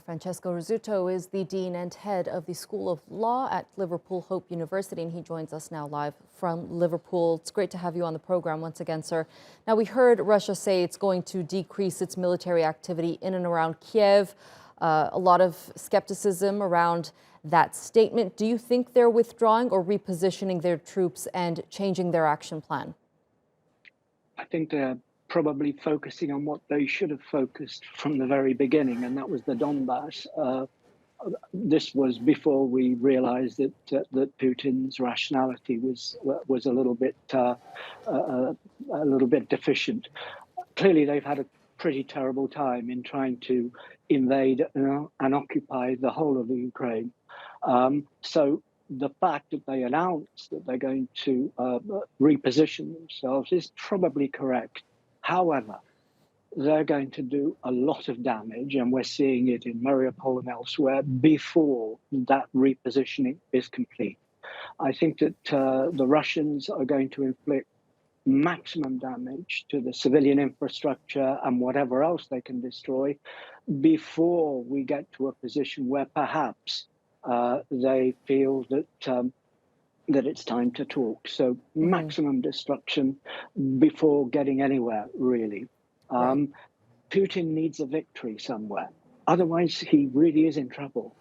Francesco Rizzuto is the Dean and Head of the School of Law at Liverpool Hope University, and he joins us now live from Liverpool. It's great to have you on the program once again, sir. Now, we heard Russia say it's going to decrease its military activity in and around Kiev. A lot of skepticism around that statement. Do you think they're withdrawing or repositioning their troops and changing their action plan? I think they're probably focusing on what they should have focused from the very beginning, and that was the Donbass. This was before we realized that Putin's rationality was a little bit deficient. Clearly, they've had a pretty terrible time in trying to invade and occupy the whole of the Ukraine. So the fact that they announced that they're going to reposition themselves is probably correct. However, they're going to do a lot of damage, and we're seeing it in Mariupol and elsewhere before that repositioning is complete. I think that the Russians are going to inflict maximum damage to the civilian infrastructure and whatever else they can destroy before we get to a position where perhaps they feel that it's time to talk. So maximum destruction before getting anywhere, really. Right. Putin needs a victory somewhere. Otherwise, he really is in trouble.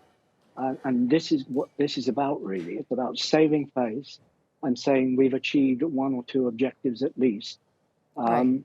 And this is what this is about, really. It's about saving face and saying we've achieved one or two objectives at least. Right.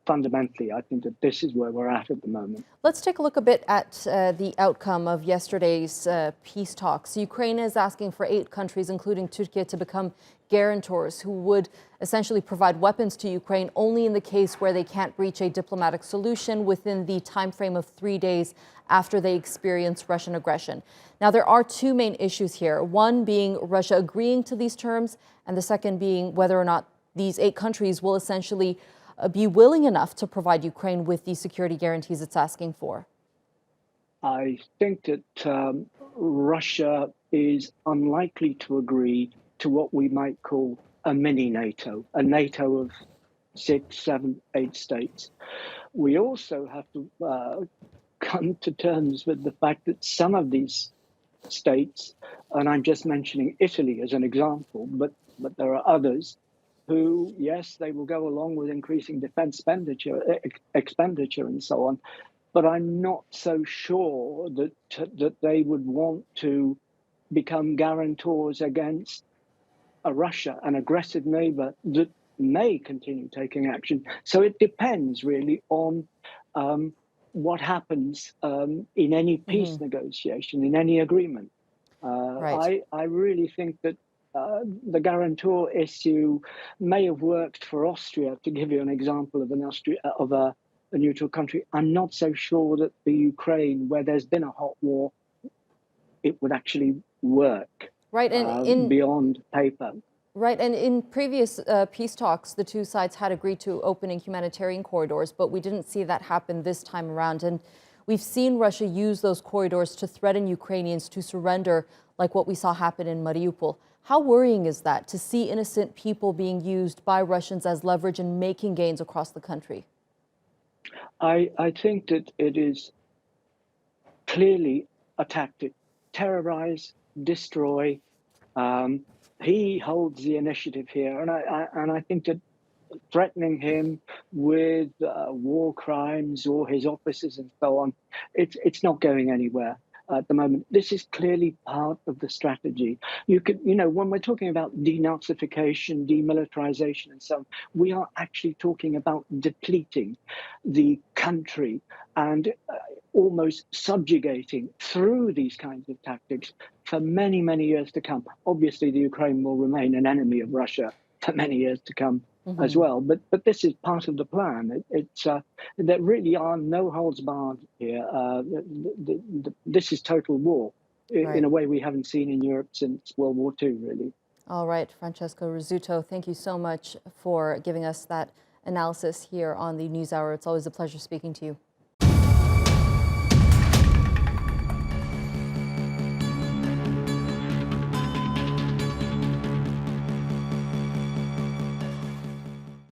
Fundamentally, I think that this is where we're at the moment. Let's take a look a bit at the outcome of yesterday's peace talks. Ukraine is asking for 8 countries, including Turkey, to become guarantors who would essentially provide weapons to Ukraine only in the case where they can't reach a diplomatic solution within the time frame of 3 days after they experience Russian aggression. Now, there are 2 main issues here, one being Russia agreeing to these terms, and the second being whether or not these 8 countries will essentially be willing enough to provide Ukraine with the security guarantees it's asking for? I think that Russia is unlikely to agree to what we might call a mini NATO, a NATO of 6, 7, 8 states. We also have to come to terms with the fact that some of these states, and I'm just mentioning Italy as an example, but there are others who, yes, they will go along with increasing defense expenditure and so on, but I'm not so sure that they would want to become guarantors against a Russia, an aggressive neighbor that may continue taking action. So it depends really on what happens in any peace negotiation, in any agreement. Right. I really think that the guarantor issue may have worked for Austria, to give you an example of a neutral country. I'm not so sure that the Ukraine, where there's been a hot war, it would actually work. Right. And beyond paper. Right. And in previous peace talks, the 2 sides had agreed to opening humanitarian corridors, but we didn't see that happen this time around. And we've seen Russia use those corridors to threaten Ukrainians to surrender, like what we saw happen in Mariupol. How worrying is that, to see innocent people being used by Russians as leverage in making gains across the country? I think that it is clearly a tactic: terrorize, destroy. He holds the initiative here, and I think that threatening him with war crimes or his officers and so on, it's not going anywhere at the moment. This is clearly part of the strategy. When we're talking about denazification, demilitarization, and so on, we are actually talking about depleting the country and almost subjugating through these kinds of tactics for many, many years to come. Obviously, the Ukraine will remain an enemy of Russia for many years to come as well. But this is part of the plan. There really are no holds barred here. This is total war in a way we haven't seen in Europe since World War II, really. All right, Francesco Rizzuto, thank you so much for giving us that analysis here on the NewsHour. It's always a pleasure speaking to you.